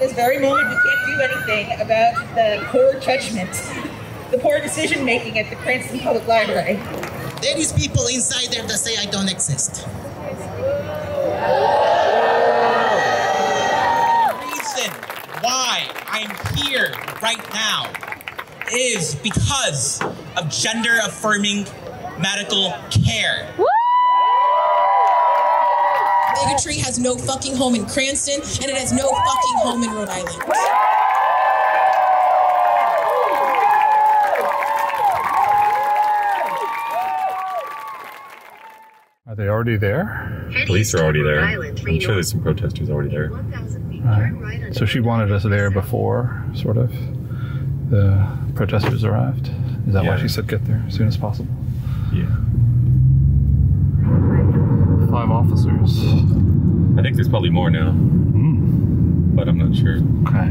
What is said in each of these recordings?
this very moment, we can't do anything about the poor judgment, the poor decision-making at the Cranston Public Library. There is people inside there that say I don't exist. The reason why I'm here right now is because of gender-affirming medical care. Bigotry has no fucking home in Cranston, and it has no fucking home in Rhode Island. Are they already there? Police are already there. I'm sure there's some protesters already there. Right. So she wanted us there before, sort of, the protesters arrived. Is that why she said get there as soon as possible? Yeah. 5 officers. I think there's probably more now. But I'm not sure. Okay.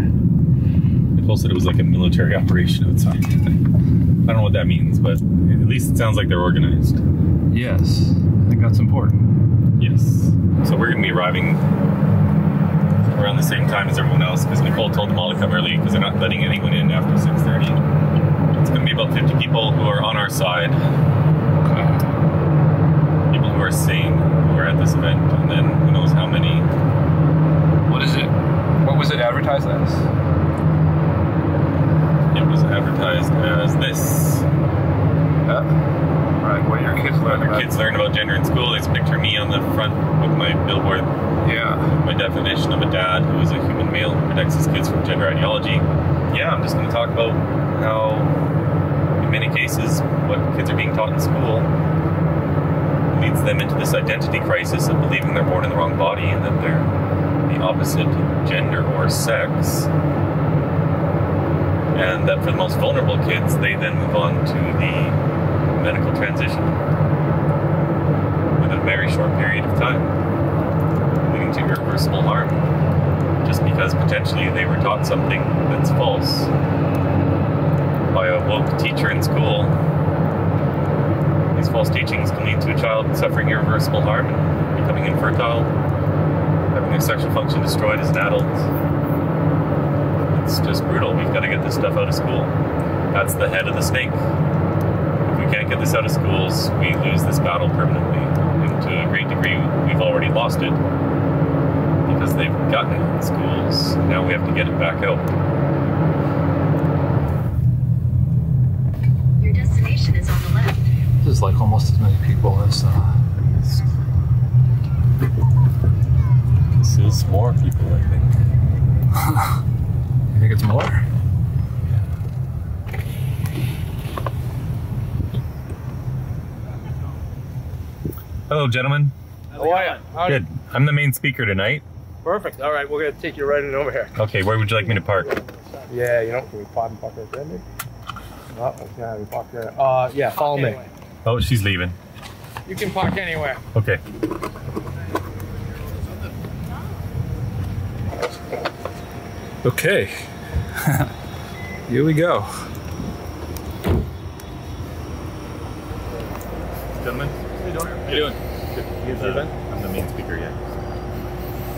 Nicole said it was like a military operation outside. I don't know what that means, but at least it sounds like they're organized. Yes. I think that's important. Yes. So we're going to be arriving around the same time as everyone else because Nicole told them all to come early because they're not letting anyone in after 6:30. It's going to be about 50 people who are on our side. Okay. People who are sane, who are at this event, and then who knows how many. What is it? What was it advertised as? It was advertised as this. Right, what your kids learn about. Kids learn about gender in school. There's a picture of me on the front with my billboard. Yeah. My definition of a dad who is a human male who protects his kids from gender ideology. Yeah, I'm just going to talk about how, in many cases, what kids are being taught in school leads them into this identity crisis of believing they're born in the wrong body and that they're the opposite gender or sex. And that for the most vulnerable kids, they then move on to the medical transition within a very short period of time, leading to irreversible harm, just because potentially they were taught something that's false by a woke teacher in school. These false teachings can lead to a child suffering irreversible harm and becoming infertile, having their sexual function destroyed as an adult. It's just brutal. We've got to get this stuff out of school. That's the head of the snake. If we can't get this out of schools, we lose this battle permanently. And to a great degree, we've already lost it because they've gotten it in schools. Now we have to get it back out. Your destination is on the left. There's like almost as many people as This is more people, I think. You think it's more? Hello, gentlemen. How are you? Good. I'm the main speaker tonight. Perfect. All right, we're going to take you right in over here. Okay, where would you like me to park? Yeah, you know, can we park right there, maybe? Oh, yeah, we park there. Yeah, follow me. Oh, she's leaving. You can park anywhere. Okay. Okay. Here we go. Gentlemen, how you doing? Good. You guys event? I'm the main speaker, yeah.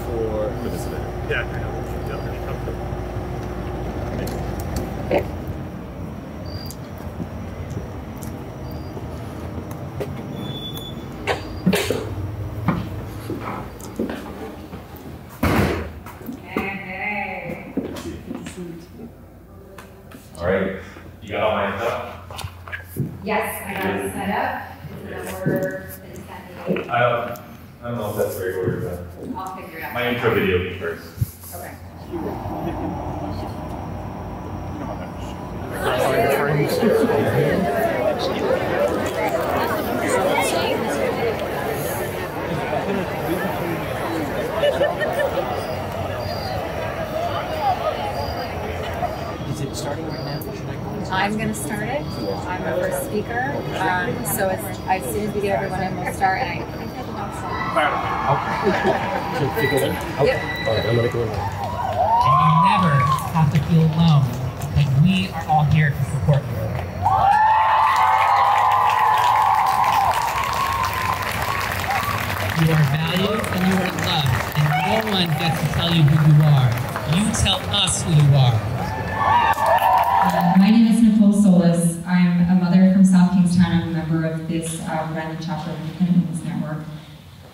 For this event. Yeah, I know. All right, you got all my stuff? Yes, I got it set up. Is it an order? Is that the I don't know if that's very ordered, but I'll figure it out. my intro video will be first. Okay. Is it starting right now? I'm going to start it. I'm the first speaker. So as soon as we get everyone in, we'll start. And I think they're the most Yep. I'm going to go in. And you never have to feel alone. Like, we are all here to support you. You are valued and you are loved, and no one gets to tell you who you are. You tell us who you are. My name is Nicole Solas. I'm a mother from South Kingstown. I'm a member of this Rhode Island chapter of the Independent Women's Network.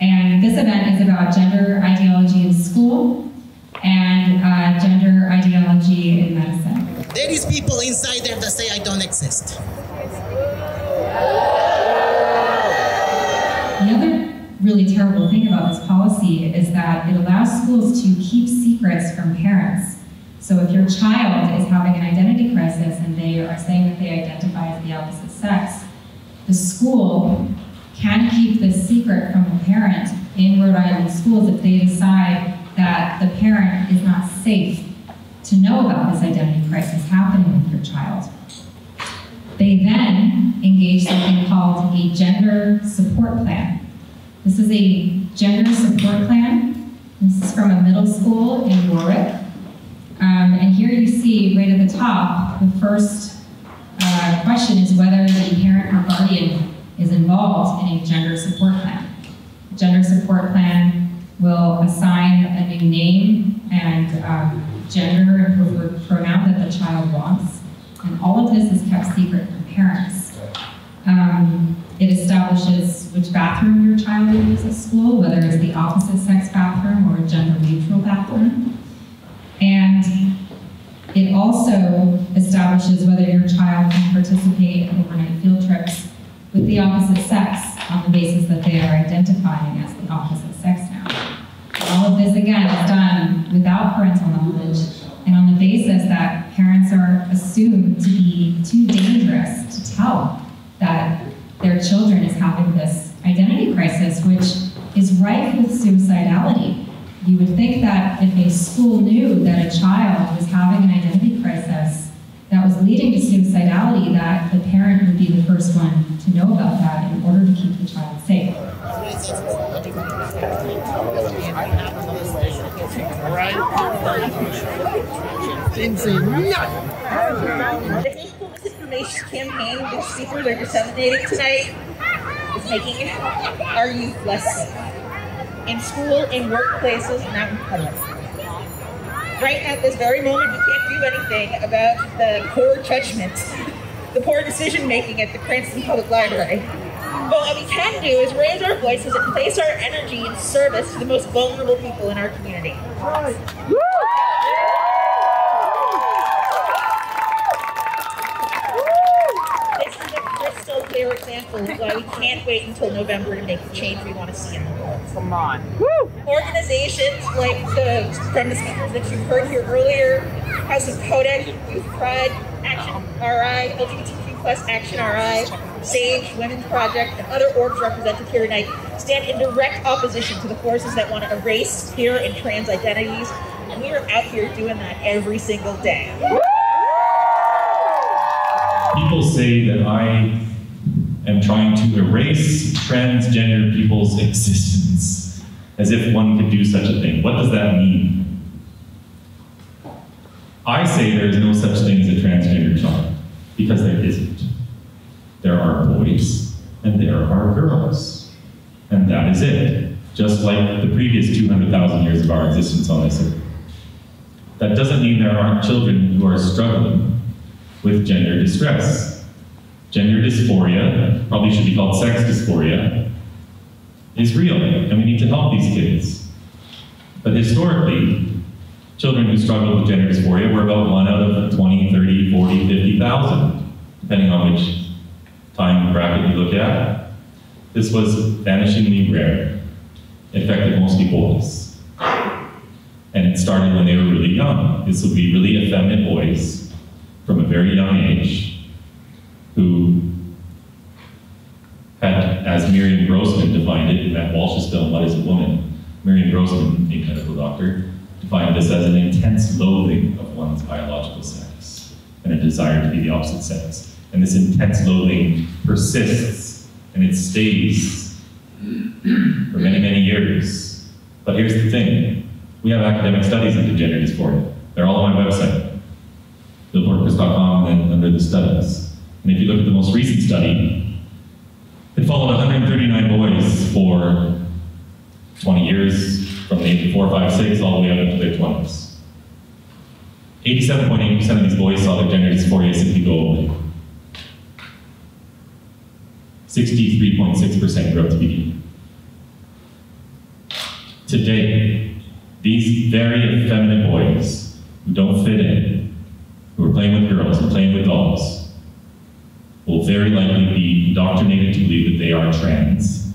And this event is about gender ideology in school and gender ideology in medicine. There is people inside there that say I don't exist. The other really terrible thing about this policy is that it allows schools to keep secrets from parents. So if your child is having an identity crisis and they are saying that they identify as the opposite sex, the school can keep this secret from the parent in Rhode Island schools if they decide that the parent is not safe to know about this identity crisis happening with your child. They then engage something called a gender support plan. This is a gender support plan. This is from a middle school in Warwick. And here you see right at the top, the first question is whether the parent or guardian is involved in a gender support plan. The gender support plan will assign a new name and gender and preferred pronoun that the child wants. And all of this is kept secret from parents. It establishes which bathroom your child will use at school, whether it's the opposite sex bathroom or a gender neutral bathroom. And it also establishes whether your child can participate in overnight field trips with the opposite sex on the basis that they are identifying as the opposite sex now. All of this, again, is done without parental knowledge and on the basis that parents are assumed to be too dangerous to tell that their children is having this identity crisis, which is rife with suicidality. You would think that if a school knew that a child was having an identity crisis that was leading to suicidality, that the parent would be the first one to know about that in order to keep the child safe. The hateful misinformation campaign which speakers are disseminating tonight is making our youth less safe. In school, in workplaces, not in public. Right at this very moment, we can't do anything about the poor judgment, the poor decision-making at the Cranston Public Library. But what we can do is raise our voices and place our energy in service to the most vulnerable people in our community. This is a crystal clear example of why we can't wait until November to make the change we want to see in the world. Come on. Organizations like from the speakers that you heard here earlier, House of Kodak, Youth Pride, Action RI, LGBTQ+ Action RI, SAGE, Women's Project, and other orgs represented here tonight stand in direct opposition to the forces that want to erase queer and trans identities, and we are out here doing that every single day. People say that I am trying to erase transgender people's existence, as if one could do such a thing. What does that mean? I say there is no such thing as a transgender child, because there isn't. There are boys, and there are girls. And that is it, just like the previous 200,000 years of our existence on this earth. That doesn't mean there aren't children who are struggling with gender distress. Gender dysphoria, probably should be called sex dysphoria, is real, and we need to help these kids. But historically, children who struggled with gender dysphoria were about 1 out of 20, 30, 40, 50,000, depending on which time bracket you look at. This was vanishingly rare. It affected mostly boys. And it started when they were really young. This would be really effeminate boys from a very young age who had, as Miriam Grossman defined it in Matt Walsh's film, What is a Woman? Miriam Grossman, a medical doctor, defined this as an intense loathing of one's biological sex and a desire to be the opposite sex. And this intense loathing persists and it stays for many, many years. But here's the thing. We have academic studies into gender dysphoria. They're all on my website, billboardchris.com, and then under the studies. And if you look at the most recent study, it followed 139 boys for 20 years, from the age of 4, 5, 6, all the way up into their 20s. 87.8% of these boys saw their gender dysphoria simply go away. 63.6% growth to begin. Today, these very effeminate boys who don't fit in, who are playing with girls and playing with dolls, will very likely be indoctrinated to believe that they are trans,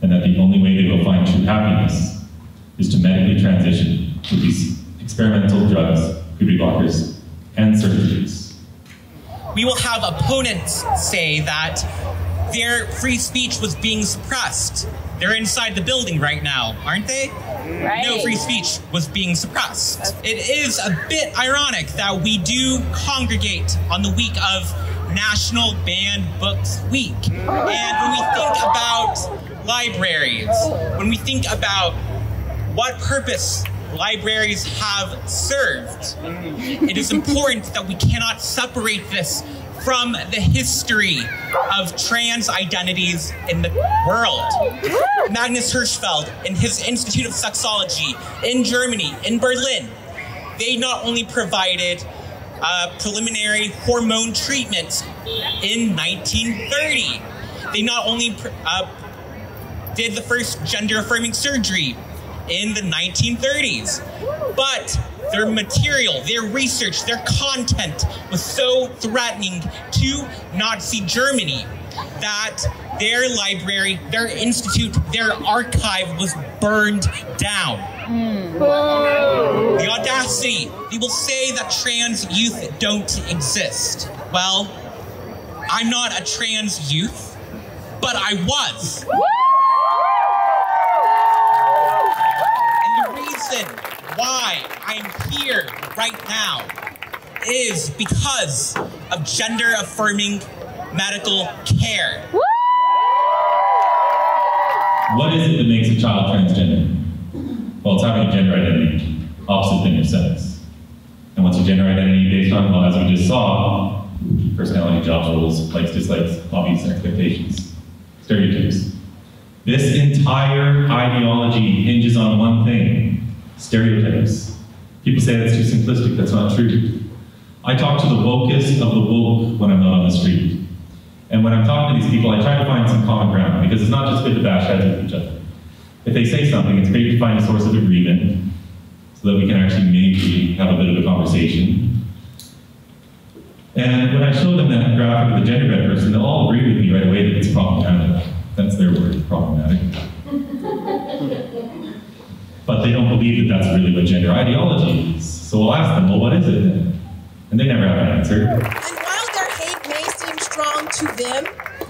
and that the only way they will find true happiness is to medically transition with these experimental drugs, puberty blockers, and surgeries. We will have opponents say that their free speech was being suppressed. They're inside the building right now, aren't they? Right. No free speech was being suppressed. It is a bit ironic that we do congregate on the week of National Banned Books Week. And when we think about libraries, when we think about what purpose libraries have served, it is important that we cannot separate this from the history of trans identities in the world. Magnus Hirschfeld and his Institute of Sexology in Germany, in Berlin, they not only provided preliminary hormone treatment in 1930, they not only did the first gender-affirming surgery in the 1930s, but their material, their research, their content was so threatening to Nazi Germany that their library, their institute, their archive was burned down. The audacity, they will say that trans youth don't exist. Well, I'm not a trans youth, but I was. And the reason why I'm here right now is because of gender-affirming medical care. What is it that makes a child transgender? Well, it's having a gender identity, opposite than your sex. And what's your gender identity based on? Well, as we just saw, personality, jobs, roles, likes, dislikes, hobbies, expectations, stereotypes. This entire ideology hinges on one thing: stereotypes. People say that's too simplistic. That's not true. I talk to the wokest of the woke when I'm not on the street. And when I'm talking to these people, I try to find some common ground, because it's not just good to bash heads with each other. If they say something, it's great to find a source of agreement so that we can actually maybe have a bit of a conversation. And when I show them that graphic of the gender bent person, they'll all agree with me right away that it's problematic. That's their word, problematic. But they don't believe that that's really what gender ideology is. So I'll ask them, well, what is it then? And they never have an answer. And while their hate may seem strong to them,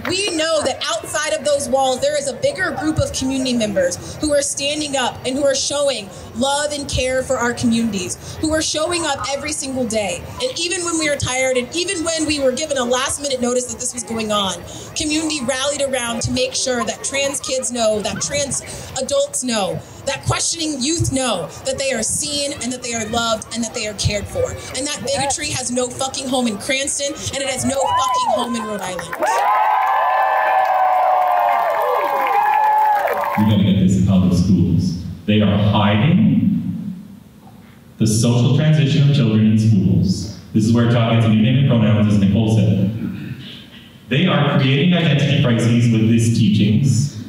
we know that outside of those walls, there is a bigger group of community members who are standing up and who are showing love and care for our communities, who are showing up every single day. And even when we were tired, and even when we were given a last-minute notice that this was going on, community rallied around to make sure that trans kids know, that trans adults know, that questioning youth know that they are seen and that they are loved and that they are cared for. And that bigotry has no fucking home in Cranston, and it has no fucking home in Rhode Island. We gotta get this out of schools. They are hiding the social transition of children in schools. This is where talk gets a new name and pronouns, as Nicole said. They are creating identity crises with these teachings.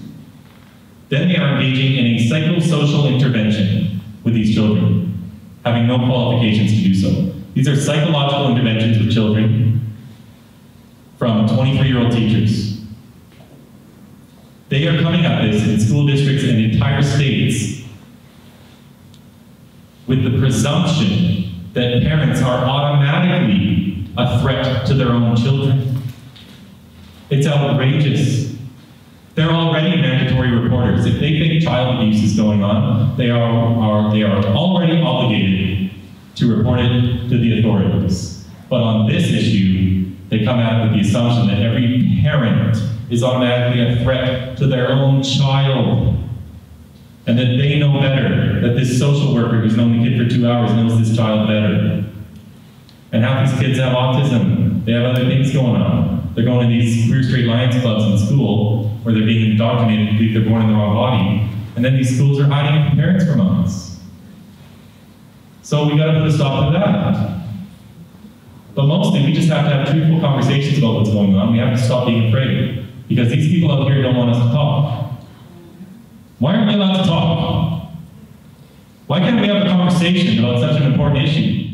Then they are engaging in a psychosocial intervention with these children, having no qualifications to do so. These are psychological interventions with children from 23-year-old teachers. They are coming at this in school districts and entire states with the presumption that parents are automatically a threat to their own children. It's outrageous. They're already mandatory reporters. If they think child abuse is going on, they are already obligated to report it to the authorities. But on this issue, they come at it with the assumption that every parent is automatically a threat to their own child, and that they know better, that this social worker who's known the kid for 2 hours knows this child better. And half these kids have autism. They have other things going on. They're going to these queer straight lions clubs in school where they're being indoctrinated to believe they're born in the wrong body. And then these schools are hiding from parents for months. So we got to put a stop to that. But mostly, we just have to have truthful conversations about what's going on. We have to stop being afraid. Because these people out here don't want us to talk. Why aren't we allowed to talk? Why can't we have a conversation about such an important issue?